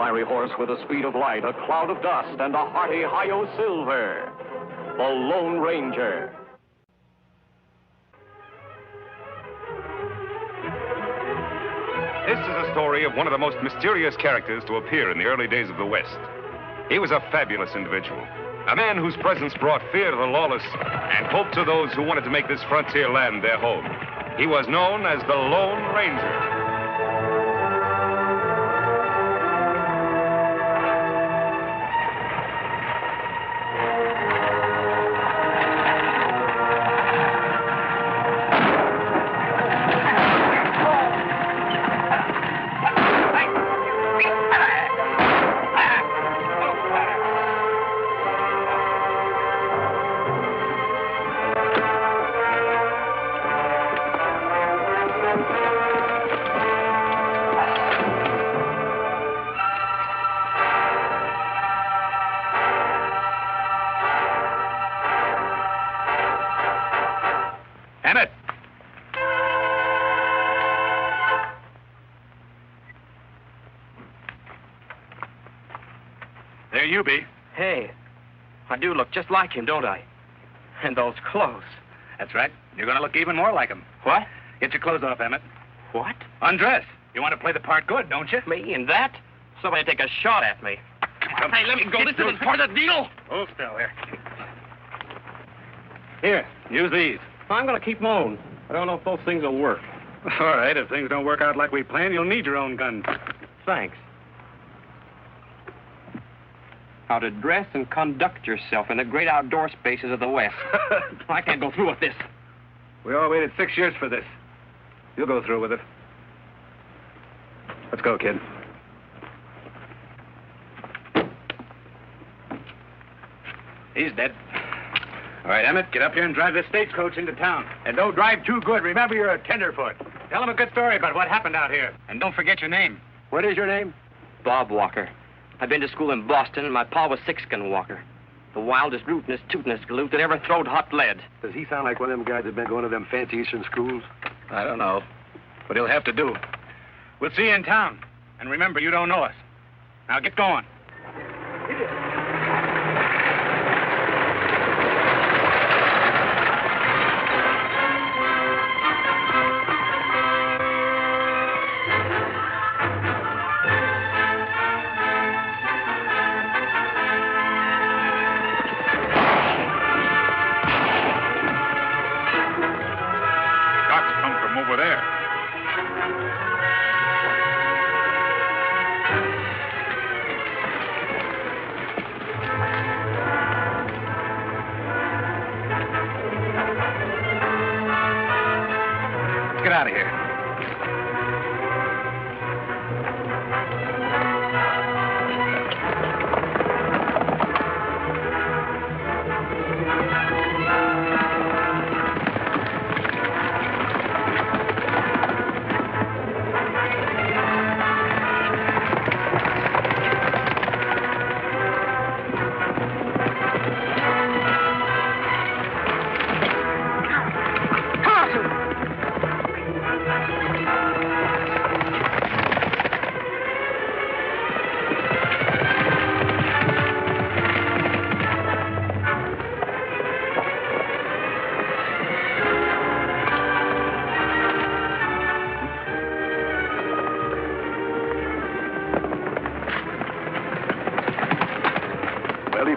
fiery horse with the speed of light, a cloud of dust, and a hearty hi-yo silver. The Lone Ranger. This is a story of one of the most mysterious characters to appear in the early days of the West. He was a fabulous individual, a man whose presence brought fear to the lawless and hope to those who wanted to make this frontier land their home. He was known as the Lone Ranger. There you be. Hey, I do look just like him, don't I? And those clothes. That's right. You're going to look even more like him. What? Get your clothes off, Emmett. What? Undress. You want to play the part good, don't you? Me in that? Somebody take a shot at me. Come on. Hey, let me go. This isn't part of the deal. Hold still here. Here, use these. I'm going to keep my own. I don't know if those things will work. All right, if things don't work out like we planned, you'll need your own gun. Thanks. How to dress and conduct yourself in the great outdoor spaces of the West. I can't go through with this. We all waited 6 years for this. You'll go through with it. Let's go, kid. He's dead. All right, Emmett, get up here and drive this stagecoach into town. And don't drive too good. Remember, you're a tenderfoot. Tell him a good story about what happened out here. And don't forget your name. What is your name? Bob Walker. I've been to school in Boston, and my pa was Sixgun Walker. The wildest, rootinest, tootinest galoot that ever throwed hot lead. Does he sound like one of them guys that been going to them fancy Eastern schools? I don't know. But he'll have to do. We'll see you in town. And remember, you don't know us. Now get going. Get out of here.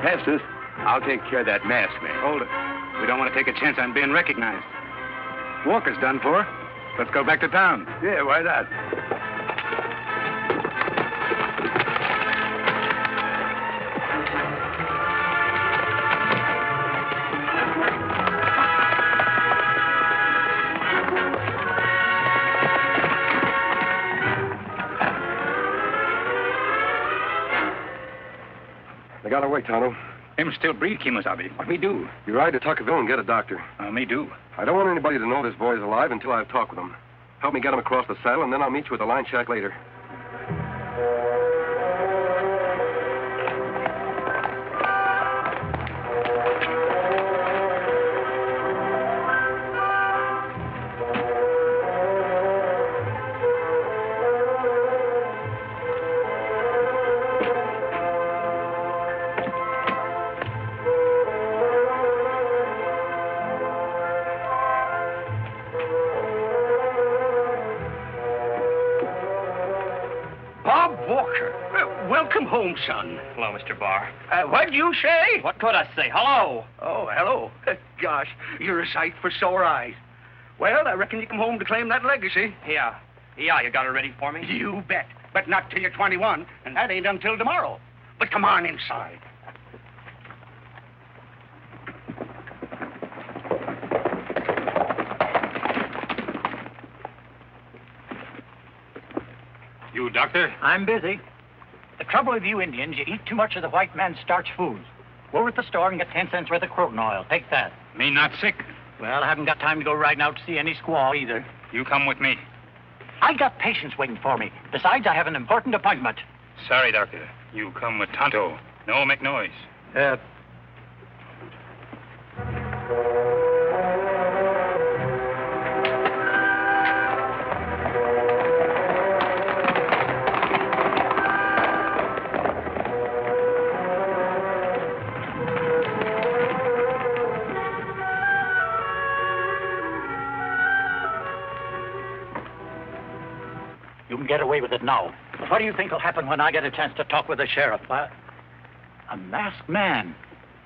Passes. I'll take care of that mask, man. Hold it. We don't want to take a chance on being recognized. Walker's done for. Let's go back to town. Yeah, why not? I got away, Tonto. Him still breathe, Kemo Sabe. What we do? You ride to Tuckerville and get a doctor. Me do. I don't want anybody to know this boy's alive until I've talked with him. Help me get him across the saddle, and then I'll meet you at the line shack later. Welcome home, son. Hello, Mr. Barr. What'd you say? What could I say? Hello. Oh, hello. Gosh, you're a sight for sore eyes. Well, I reckon you come home to claim that legacy. Yeah, you got it ready for me? You bet. But not till you're 21, and that ain't until tomorrow. But come on inside. You, Doctor? I'm busy. The trouble with you Indians, you eat too much of the white man's starch foods. Go over to the store and get 10 cents worth of croton oil. Take that. Me not sick. Well, I haven't got time to go riding out to see any squaw either. You come with me. I got patients waiting for me. Besides, I have an important appointment. Sorry, Doctor. You come with Tonto. No make noise. You can get away with it now. But what do you think will happen when I get a chance to talk with the sheriff? A masked man.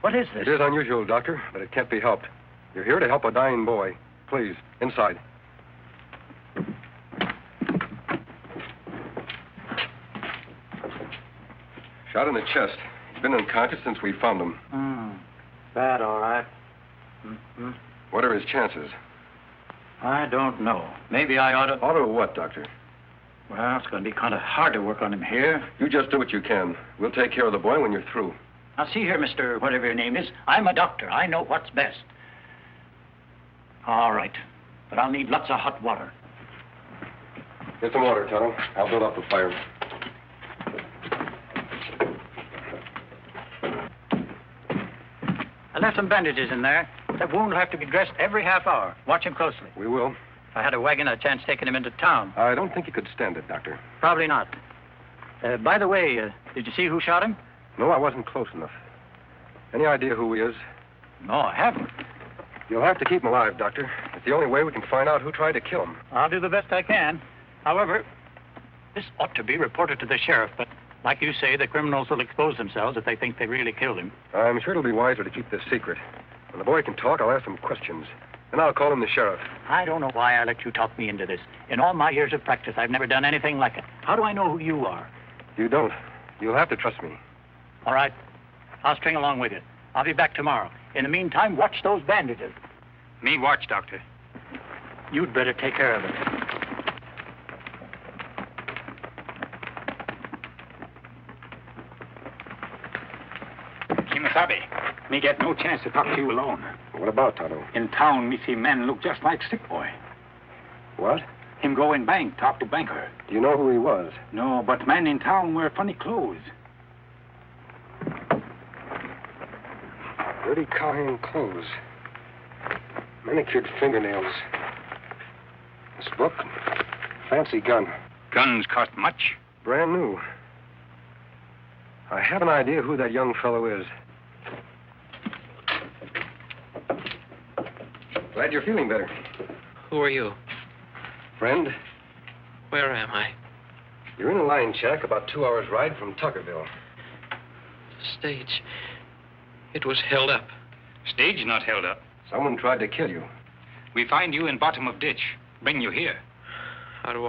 What is this? It is unusual, Doctor, but it can't be helped. You're here to help a dying boy. Please, inside. Shot in the chest. He's been unconscious since we found him. Bad, all right. Mm-hmm. What are his chances? I don't know. Maybe I ought to... Ought to what, Doctor? Well, it's going to be kind of hard to work on him here. You just do what you can. We'll take care of the boy when you're through. Now, see here, Mr. Whatever your name is. I'm a doctor. I know what's best. All right. But I'll need lots of hot water. Get some water, Tonto. I'll build up the fire. I left some bandages in there. That wound will have to be dressed every half hour. Watch him closely. We will. If I had a wagon, I'd chance taking him into town. I don't think he could stand it, Doctor. Probably not. By the way, did you see who shot him? No, I wasn't close enough. Any idea who he is? No, I haven't. You'll have to keep him alive, Doctor. It's the only way we can find out who tried to kill him. I'll do the best I can. However, this ought to be reported to the sheriff, but like you say, the criminals will expose themselves if they think they really killed him. I'm sure it'll be wiser to keep this secret. When the boy can talk, I'll ask him questions. Then I'll call him the sheriff. I don't know why I let you talk me into this. In all my years of practice, I've never done anything like it. How do I know who you are? You don't. You'll have to trust me. All right. I'll string along with you. I'll be back tomorrow. In the meantime, watch those bandages. Me watch, Doctor. You'd better take care of it. Kemo Sabe, me get no chance to talk to you alone. What about, Tonto? In town, me see men look just like sick boy. What? Him go in bank, talk to banker. Do you know who he was? No, but men in town wear funny clothes. Dirty cowhand clothes. Manicured fingernails. This book. Fancy gun. Guns cost much? Brand new. I have an idea who that young fellow is. Glad you're feeling better. Who are you? Friend, Where am I? you're in a line shack about 2 hours' ride from Tuckerville. The stage. It was held up. Stage not held up. Someone tried to kill you. We find you in bottom of ditch. Bring you here. How do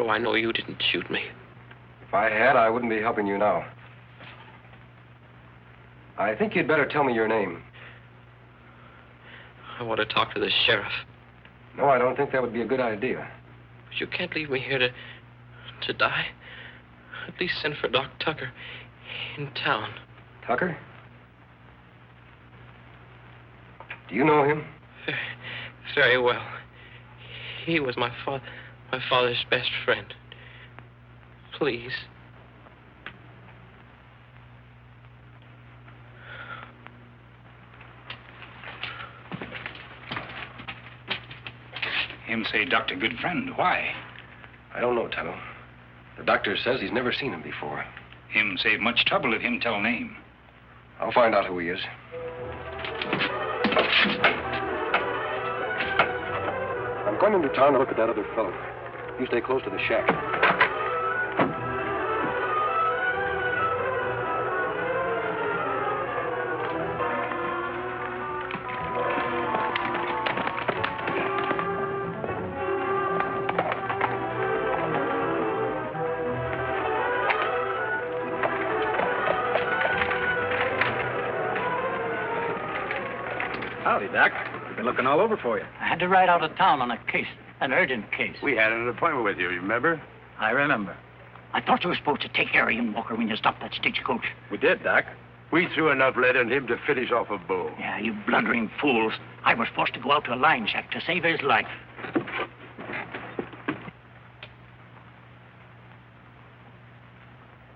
I know you didn't shoot me? If I had, I wouldn't be helping you now. I think you'd better tell me your name. I want to talk to the sheriff. No, I don't think that would be a good idea. But you can't leave me here to die. At least send for Doc Tucker in town. Tucker? Do you know him? Very well. He was my father's best friend. Please. Him say doctor good friend. Why? I don't know, Tonto. The doctor says he's never seen him before. Him save much trouble if him tell name. I'll find out who he is. I'm going into town to look at that other fellow. You stay close to the shack. Howdy, Doc. We've been looking all over for you. I had to ride out of town on a case, an urgent case. We had an appointment with you, you remember? I remember. I thought you were supposed to take care of him, Walker, when you stopped that stagecoach. We did, Doc. We threw enough lead in him to finish off a bull. Yeah, you blundering fools. I was forced to go out to a line shack to save his life.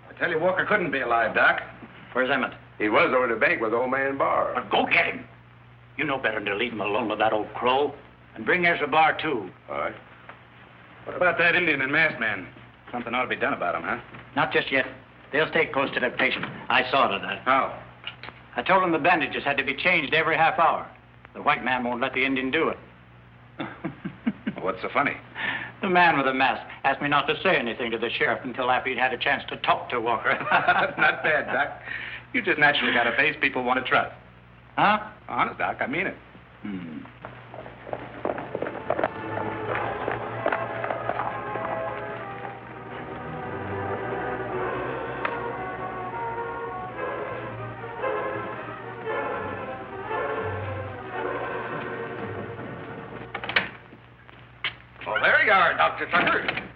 I tell you, Walker couldn't be alive, Doc. Where's Emmett? He was over the bank with old man Barr. Well, go get him. You know better than to leave him alone with that old crow. And bring Ezra Barr, too. All right. What about that Indian and masked man? Something ought to be done about him, huh? Not just yet. They'll stay close to their patient. I saw to that. How? I told them the bandages had to be changed every half hour. The white man won't let the Indian do it. What's so funny? The man with the mask asked me not to say anything to the sheriff until after he'd had a chance to talk to Walker. Not bad, Doc. You just naturally got a face people want to trust. Huh? Honest, Doc, I mean it. Well, there you are, Dr. Tucker.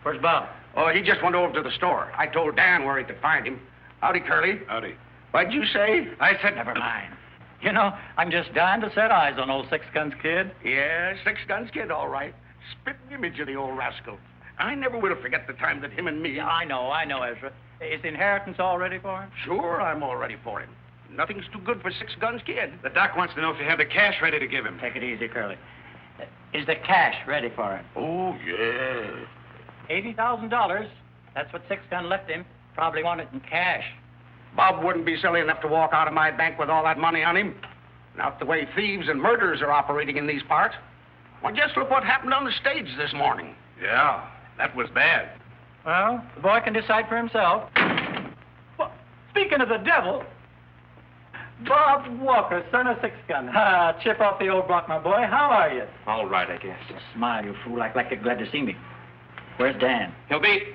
Where's Bob? Oh, he just went over to the store. I told Dan where he could find him. Howdy, Curly. Howdy. What'd you say? I said never mind. You know, I'm just dying to set eyes on old Six Guns Kid. Yeah, Six Guns Kid, all right. Spitting image of the old rascal. I never will forget the time that him and me... Yeah, I know, Ezra. Is the inheritance all ready for him? Sure, I'm all ready for him. Nothing's too good for Six Guns Kid. The doc wants to know if you have the cash ready to give him. Take it easy, Curly. Is the cash ready for him? Oh, yeah. $80,000. That's what Six Gun left him. Probably want it in cash. Bob wouldn't be silly enough to walk out of my bank with all that money on him. Not the way thieves and murderers are operating in these parts. Well, just look what happened on the stage this morning. Yeah, that was bad. Well, the boy can decide for himself. Well, speaking of the devil, Bob Walker, son of Six Gun. Chip off the old block, my boy. How are you? All right, I guess. Smile, you fool, like you're glad to see me. Where's Dan? He'll be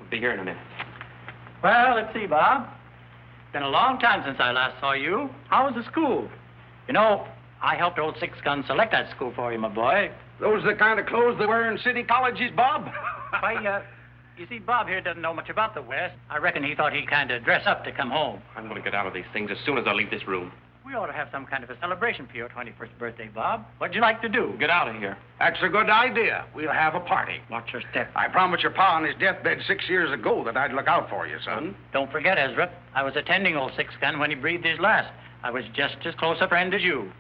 here in a minute. Well, let's see, Bob. It's been a long time since I last saw you. How was the school? You know, I helped old Six Gun select that school for you, my boy. Those are the kind of clothes they wear in city colleges, Bob? Why, you see, Bob here doesn't know much about the West. I reckon he thought he'd kind of dress up to come home. I'm going to get out of these things as soon as I leave this room. We ought to have some kind of a celebration for your 21st birthday, Bob. What'd you like to do? Get out of here. That's a good idea. We'll have a party. Watch your step. I promised your pa on his deathbed 6 years ago that I'd look out for you, son. Don't forget, Ezra, I was attending old Six Gun when he breathed his last. I was just as close a friend as you.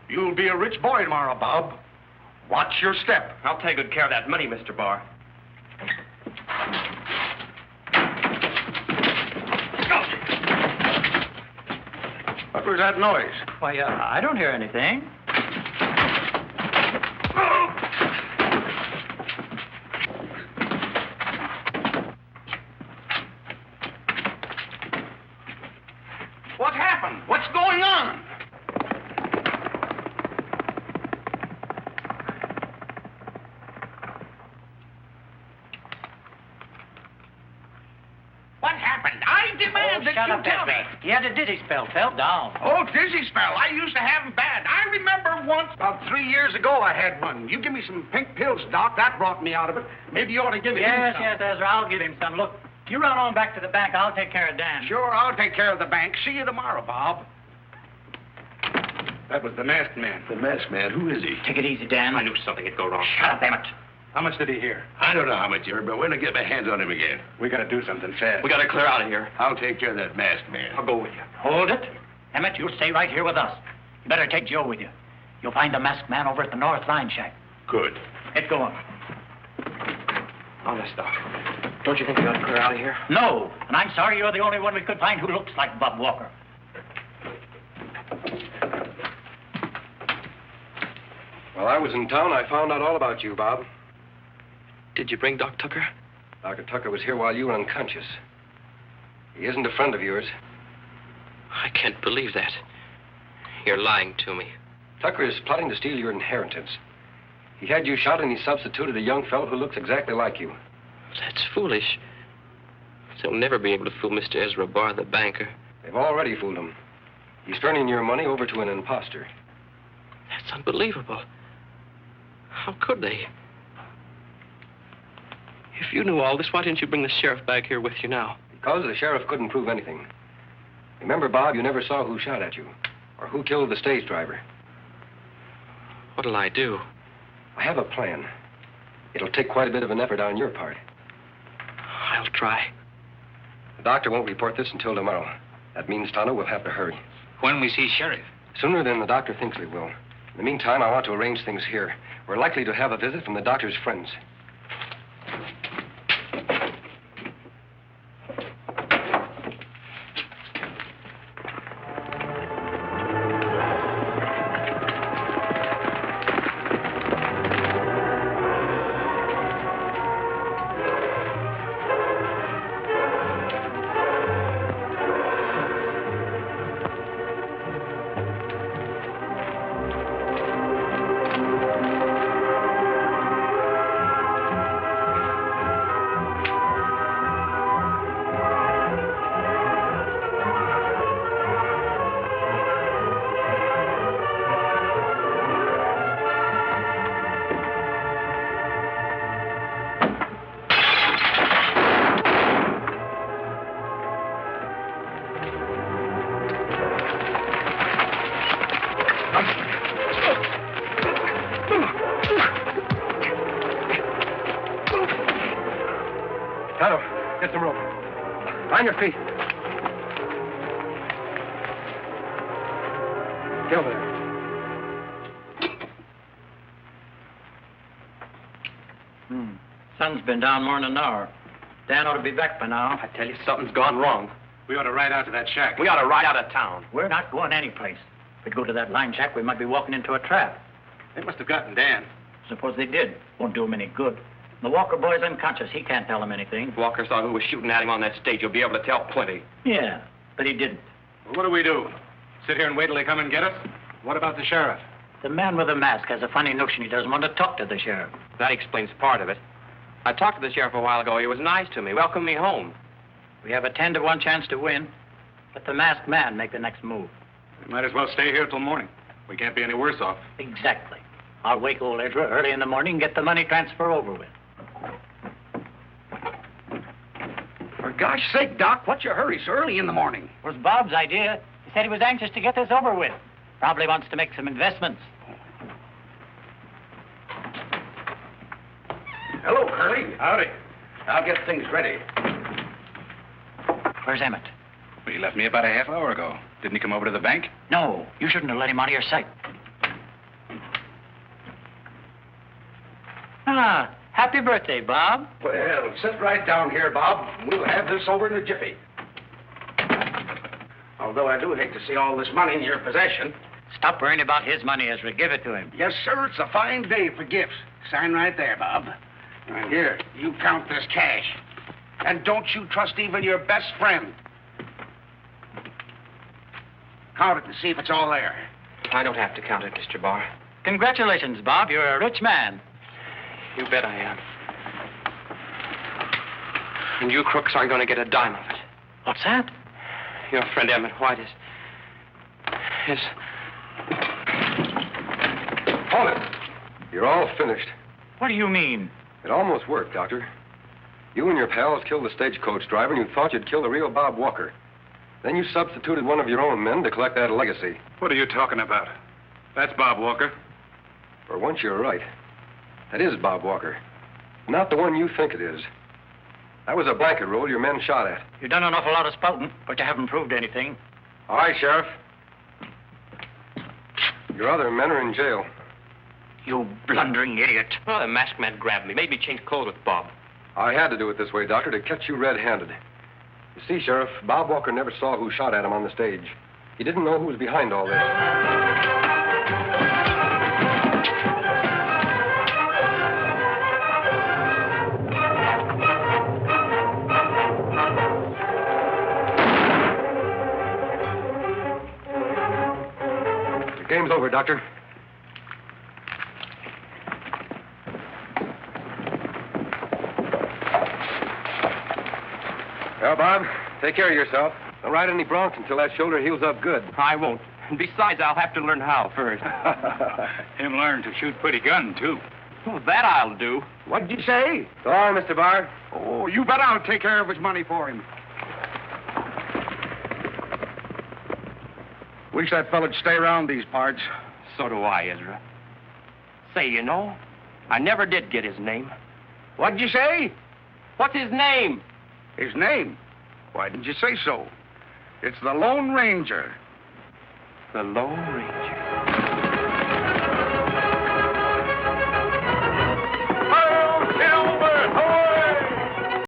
You'll be a rich boy tomorrow, Bob. Watch your step. I'll take good care of that money, Mr. Barr. What was that noise? Why, I don't hear anything. What happened? What's going on? What happened? I demand that Shut you up, tell me. Ezra. He had a dizzy spell, fell down. Oh, dizzy spell. I used to have them bad. I remember once, about 3 years ago, I had one. You give me some pink pills, Doc. That brought me out of it. Maybe you ought to give it Yes, some. yes, Ezra, I'll give him some. Look, you run on back to the bank. I'll take care of Dan. Sure, I'll take care of the bank. See you tomorrow, Bob. That was the masked man. The masked man, who is he? Take it easy, Dan. I knew something would go wrong. Shut up, Emmett. How much did he hear? I don't know how much you heard, but when I get my hands on him again, We got to do something fast. We got to clear out of here. I'll take care of that masked man. I'll go with you. Hold it. Emmett, you'll stay right here with us. You better take Joe with you. You'll find the masked man over at the North Line Shack. Good. Get going. Honest, Doc. Don't you think we ought to clear out of here? No, and I'm sorry you're the only one we could find who looks like Bob Walker. While I was in town, I found out all about you, Bob. Did you bring Doc Tucker? Dr. Tucker was here while you were unconscious. He isn't a friend of yours. I can't believe that. You're lying to me. Tucker is plotting to steal your inheritance. He had you shot and he substituted a young fellow who looks exactly like you. That's foolish. They'll never be able to fool Mr. Ezra Barr, the banker. They've already fooled him. He's turning your money over to an imposter. That's unbelievable. How could they? If you knew all this, why didn't you bring the sheriff back here with you now? Because the sheriff couldn't prove anything. Remember, Bob, you never saw who shot at you or who killed the stage driver. What'll I do? I have a plan. It'll take quite a bit of an effort on your part. I'll try. The doctor won't report this until tomorrow. That means, Tonto, we'll have to hurry. When we see sheriff? Sooner than the doctor thinks we will. In the meantime, I want to arrange things here. We're likely to have a visit from the doctor's friends. Tonto, get some rope. On your feet. Get over there. Sun's been down more than an hour. Dan ought to be back by now. I tell you, something's gone wrong. We ought to ride out to that shack. We ought to ride out of town. We're not going anyplace. If we go to that line shack, we might be walking into a trap. They must have gotten Dan. Suppose they did. Won't do him any good. The Walker boy's unconscious. He can't tell him anything. If Walker saw who was shooting at him on that stage, he'll be able to tell plenty. Yeah, but he didn't. Well, what do we do? Sit here and wait till they come and get us? What about the sheriff? The man with the mask has a funny notion he doesn't want to talk to the sheriff. That explains part of it. I talked to the sheriff a while ago. He was nice to me, welcomed me home. We have a 10 to 1 chance to win. Let the masked man make the next move. We might as well stay here till morning. We can't be any worse off. Exactly. I'll wake old Ezra early in the morning and get the money transfer over with. For gosh sake, Doc, what's your hurry so early in the morning? It was Bob's idea. He said he was anxious to get this over with. Probably wants to make some investments. Hello, Curly. Howdy. I'll get things ready. Where's Emmett? Well, he left me about a half hour ago. Didn't he come over to the bank? No, you shouldn't have let him out of your sight. Ah, happy birthday, Bob. Well, sit right down here, Bob. We'll have this over in a jiffy. Although I do hate to see all this money in your possession. Stop worrying about his money, Ezra. Give it to him. Yes, sir. It's a fine day for gifts. Sign right there, Bob. And here, you count this cash. And don't you trust even your best friend. Count it and see if it's all there. I don't have to count it, Mr. Barr. Congratulations, Bob. You're a rich man. You bet I am. And you crooks aren't going to get a dime of it. What's that? Your friend Emmett White is... Hold it. You're all finished. What do you mean? It almost worked, Doctor. You and your pals killed the stagecoach driver, and you thought you'd kill the real Bob Walker. Then you substituted one of your own men to collect that legacy. What are you talking about? That's Bob Walker. For once, you're right. That is Bob Walker. Not the one you think it is. That was a blanket roll your men shot at. You've done an awful lot of spouting, but you haven't proved anything. All right, Sheriff. Your other men are in jail. You blundering idiot. Well, the masked man grabbed me, made me change clothes with Bob. I had to do it this way, Doctor, to catch you red-handed. You see, Sheriff, Bob Walker never saw who shot at him on the stage. He didn't know who was behind all this. The game's over, Doctor. Take care of yourself. Don't ride any broncs until that shoulder heals up good. I won't. And besides, I'll have to learn how first. Him learn to shoot pretty gun, too. Well, that I'll do. What'd you say? So long, Mr. Barr. Oh, you bet I'll take care of his money for him. Wish that fella'd stay around these parts. So do I, Ezra. Say, you know, I never did get his name. What'd you say? What's his name? His name? Why didn't you say so? It's the Lone Ranger. The Lone Ranger.